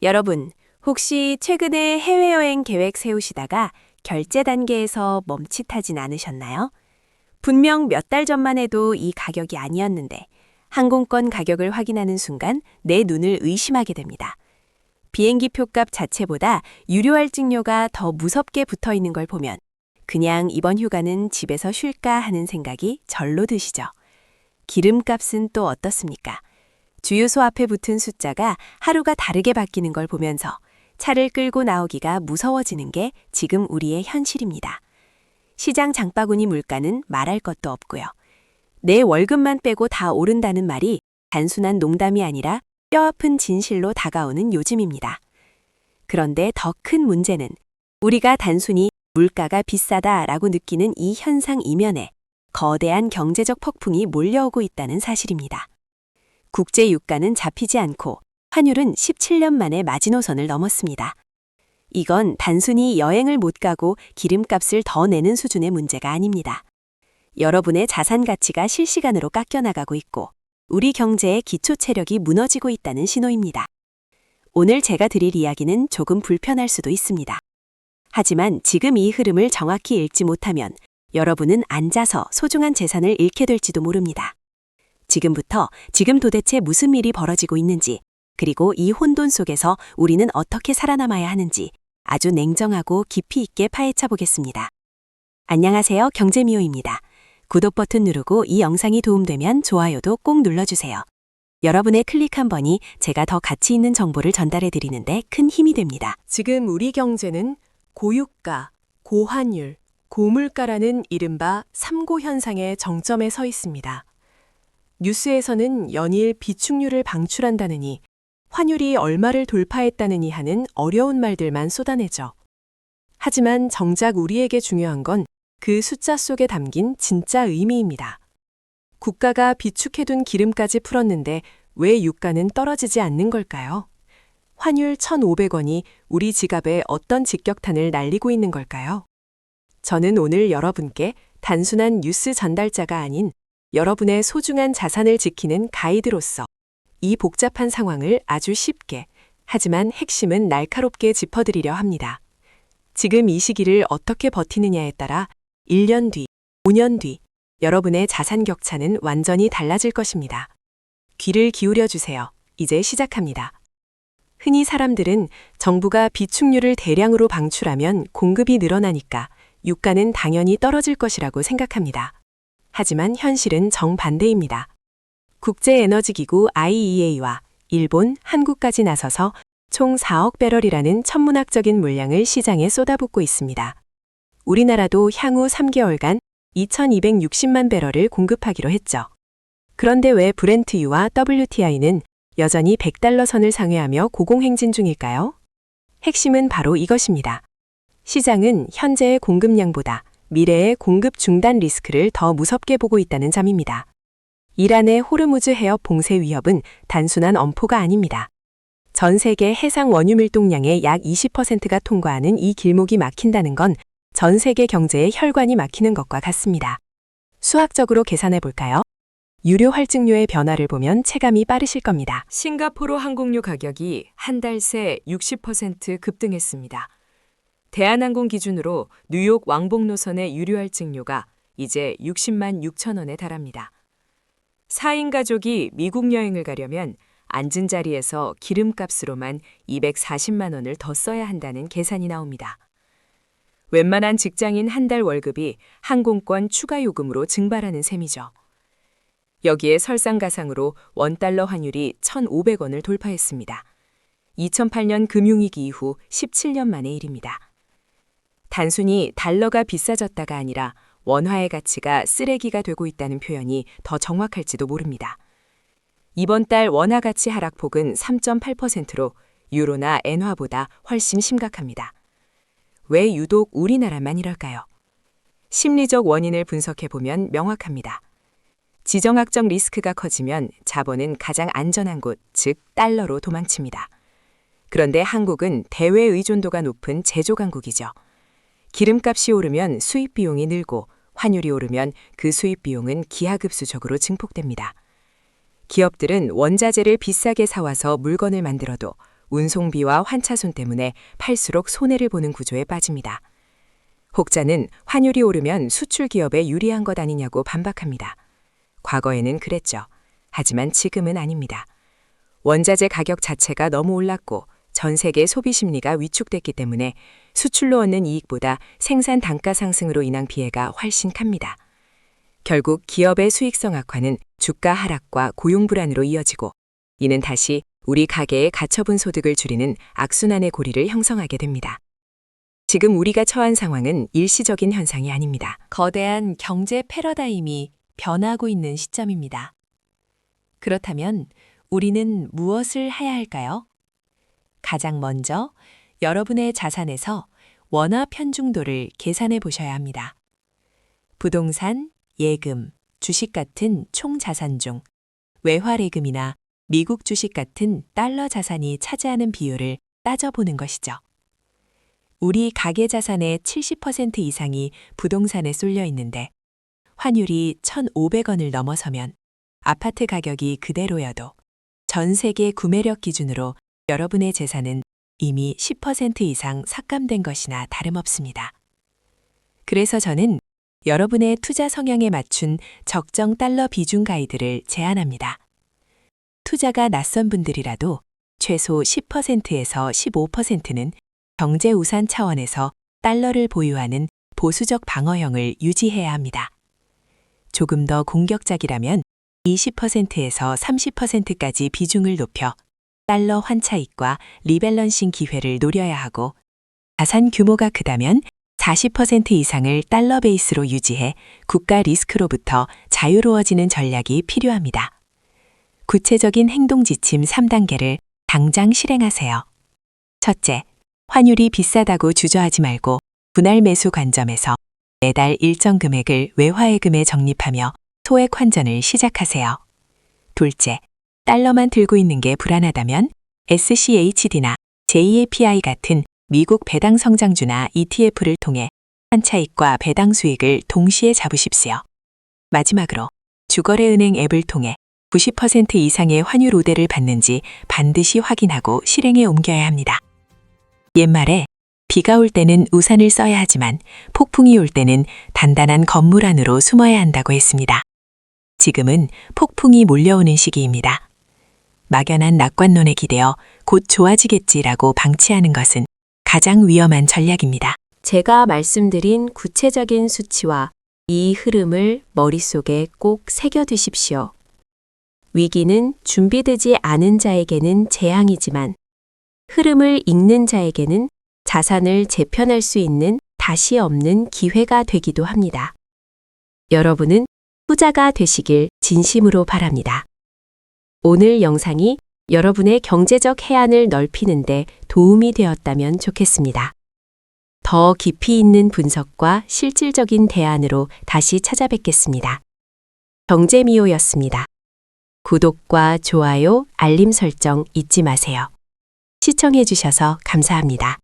여러분, 혹시 최근에 해외여행 계획 세우시다가 결제 단계에서 멈칫하진 않으셨나요? 분명 몇 달 전만 해도 이 가격이 아니었는데 항공권 가격을 확인하는 순간 내 눈을 의심하게 됩니다. 비행기 표값 자체보다 유료 할증료가 더 무섭게 붙어 있는 걸 보면 그냥 이번 휴가는 집에서 쉴까 하는 생각이 절로 드시죠. 기름값은 또 어떻습니까? 주유소 앞에 붙은 숫자가 하루가 다르게 바뀌는 걸 보면서 차를 끌고 나오기가 무서워지는 게 지금 우리의 현실입니다. 시장 장바구니 물가는 말할 것도 없고요. 내 월급만 빼고 다 오른다는 말이 단순한 농담이 아니라 뼈아픈 진실로 다가오는 요즘입니다. 그런데 더 큰 문제는 우리가 단순히 물가가 비싸다라고 느끼는 이 현상 이면에 거대한 경제적 폭풍이 몰려오고 있다는 사실입니다. 국제 유가는 잡히지 않고 환율은 17년 만에 마지노선을 넘었습니다. 이건 단순히 여행을 못 가고 기름값을 더 내는 수준의 문제가 아닙니다. 여러분의 자산 가치가 실시간으로 깎여나가고 있고 우리 경제의 기초 체력이 무너지고 있다는 신호입니다. 오늘 제가 드릴 이야기는 조금 불편할 수도 있습니다. 하지만 지금 이 흐름을 정확히 읽지 못하면 여러분은 앉아서 소중한 재산을 잃게 될지도 모릅니다. 지금 도대체 무슨 일이 벌어지고 있는지, 그리고 이 혼돈 속에서 우리는 어떻게 살아남아야 하는지 아주 냉정하고 깊이 있게 파헤쳐 보겠습니다. 안녕하세요, 경제미호입니다. 구독 버튼 누르고 이 영상이 도움되면 좋아요도 꼭 눌러주세요. 여러분의 클릭 한 번이 제가 더 가치 있는 정보를 전달해 드리는데 큰 힘이 됩니다. 지금 우리 경제는 고유가, 고환율, 고물가라는 이른바 3고 현상의 정점에 서 있습니다. 뉴스에서는 연일 비축률을 방출한다느니, 환율이 얼마를 돌파했다느니 하는 어려운 말들만 쏟아내죠. 하지만 정작 우리에게 중요한 건 그 숫자 속에 담긴 진짜 의미입니다. 국가가 비축해둔 기름까지 풀었는데 왜 유가는 떨어지지 않는 걸까요? 환율 1,500원이 우리 지갑에 어떤 직격탄을 날리고 있는 걸까요? 저는 오늘 여러분께 단순한 뉴스 전달자가 아닌 여러분의 소중한 자산을 지키는 가이드로서 이 복잡한 상황을 아주 쉽게, 하지만 핵심은 날카롭게 짚어드리려 합니다. 지금 이 시기를 어떻게 버티느냐에 따라 1년 뒤, 5년 뒤, 여러분의 자산 격차는 완전히 달라질 것입니다. 귀를 기울여 주세요. 이제 시작합니다. 흔히 사람들은 정부가 비축률을 대량으로 방출하면 공급이 늘어나니까 유가는 당연히 떨어질 것이라고 생각합니다. 하지만 현실은 정반대입니다. 국제에너지기구 IEA와 일본, 한국까지 나서서 총 4억 배럴이라는 천문학적인 물량을 시장에 쏟아붓고 있습니다. 우리나라도 향후 3개월간 2,260만 배럴을 공급하기로 했죠. 그런데 왜 브렌트유와 WTI는 여전히 $100 선을 상회하며 고공행진 중일까요? 핵심은 바로 이것입니다. 시장은 현재의 공급량보다 미래의 공급 중단 리스크를 더 무섭게 보고 있다는 점입니다. 이란의 호르무즈 해협 봉쇄 위협은 단순한 엄포가 아닙니다. 전 세계 해상 원유 밀동량의 약 20%가 통과하는 이 길목이 막힌다는 건 전 세계 경제의 혈관이 막히는 것과 같습니다. 수학적으로 계산해 볼까요? 유료 할증료의 변화를 보면 체감이 빠르실 겁니다. 싱가포르 항공료 가격이 한 달 새 60% 급등했습니다. 대한항공 기준으로 뉴욕 왕복 노선의 유료 할증료가 이제 60만 6천 원에 달합니다. 4인 가족이 미국 여행을 가려면 앉은 자리에서 기름값으로만 240만 원을 더 써야 한다는 계산이 나옵니다. 웬만한 직장인 한 달 월급이 항공권 추가 요금으로 증발하는 셈이죠. 여기에 설상가상으로 원달러 환율이 1,500원을 돌파했습니다. 2008년 금융위기 이후 17년 만의 일입니다. 단순히 달러가 비싸졌다가 아니라 원화의 가치가 쓰레기가 되고 있다는 표현이 더 정확할지도 모릅니다. 이번 달 원화 가치 하락폭은 3.8%로 유로나 엔화보다 훨씬 심각합니다. 왜 유독 우리나라만 이럴까요? 심리적 원인을 분석해보면 명확합니다. 지정학적 리스크가 커지면 자본은 가장 안전한 곳, 즉 달러로 도망칩니다. 그런데 한국은 대외 의존도가 높은 제조 강국이죠. 기름값이 오르면 수입 비용이 늘고 환율이 오르면 그 수입 비용은 기하급수적으로 증폭됩니다. 기업들은 원자재를 비싸게 사와서 물건을 만들어도 운송비와 환차손 때문에 팔수록 손해를 보는 구조에 빠집니다. 혹자는 환율이 오르면 수출 기업에 유리한 것 아니냐고 반박합니다. 과거에는 그랬죠. 하지만 지금은 아닙니다. 원자재 가격 자체가 너무 올랐고 전 세계 소비 심리가 위축됐기 때문에 수출로 얻는 이익보다 생산 단가 상승으로 인한 피해가 훨씬 큽니다. 결국 기업의 수익성 악화는 주가 하락과 고용 불안으로 이어지고 이는 다시 우리 가계의 가처분 소득을 줄이는 악순환의 고리를 형성하게 됩니다. 지금 우리가 처한 상황은 일시적인 현상이 아닙니다. 거대한 경제 패러다임이 변하고 있는 시점입니다. 그렇다면 우리는 무엇을 해야 할까요? 가장 먼저 여러분의 자산에서 원화 편중도를 계산해 보셔야 합니다. 부동산, 예금, 주식 같은 총 자산 중 외화예금이나 미국 주식 같은 달러 자산이 차지하는 비율을 따져보는 것이죠. 우리 가계 자산의 70% 이상이 부동산에 쏠려 있는데 환율이 1,500원을 넘어서면 아파트 가격이 그대로여도 전 세계 구매력 기준으로 여러분의 재산은 이미 10% 이상 삭감된 것이나 다름없습니다. 그래서 저는 여러분의 투자 성향에 맞춘 적정 달러 비중 가이드를 제안합니다. 투자가 낯선 분들이라도 최소 10%에서 15%는 경제 우산 차원에서 달러를 보유하는 보수적 방어형을 유지해야 합니다. 조금 더 공격적이라면 20%에서 30%까지 비중을 높여 달러 환차익과 리밸런싱 기회를 노려야 하고 자산 규모가 크다면 40% 이상을 달러 베이스로 유지해 국가 리스크로부터 자유로워지는 전략이 필요합니다. 구체적인 행동 지침 3단계를 당장 실행하세요. 첫째, 환율이 비싸다고 주저하지 말고 분할 매수 관점에서 매달 일정 금액을 외화예금에 적립하며 소액 환전을 시작하세요. 둘째, 달러만 들고 있는 게 불안하다면 SCHD나 JAPI 같은 미국 배당 성장주나 ETF를 통해 환차익과 배당 수익을 동시에 잡으십시오. 마지막으로 주거래은행 앱을 통해 90% 이상의 환율 우대를 받는지 반드시 확인하고 실행에 옮겨야 합니다. 옛말에 비가 올 때는 우산을 써야 하지만 폭풍이 올 때는 단단한 건물 안으로 숨어야 한다고 했습니다. 지금은 폭풍이 몰려오는 시기입니다. 막연한 낙관론에 기대어 곧 좋아지겠지라고 방치하는 것은 가장 위험한 전략입니다. 제가 말씀드린 구체적인 수치와 이 흐름을 머릿속에 꼭 새겨두십시오. 위기는 준비되지 않은 자에게는 재앙이지만 흐름을 읽는 자에게는 자산을 재편할 수 있는 다시 없는 기회가 되기도 합니다. 여러분은 부자가 되시길 진심으로 바랍니다. 오늘 영상이 여러분의 경제적 해안을 넓히는데 도움이 되었다면 좋겠습니다. 더 깊이 있는 분석과 실질적인 대안으로 다시 찾아뵙겠습니다. 경제미호였습니다. 구독과 좋아요, 알림 설정 잊지 마세요. 시청해 주셔서 감사합니다.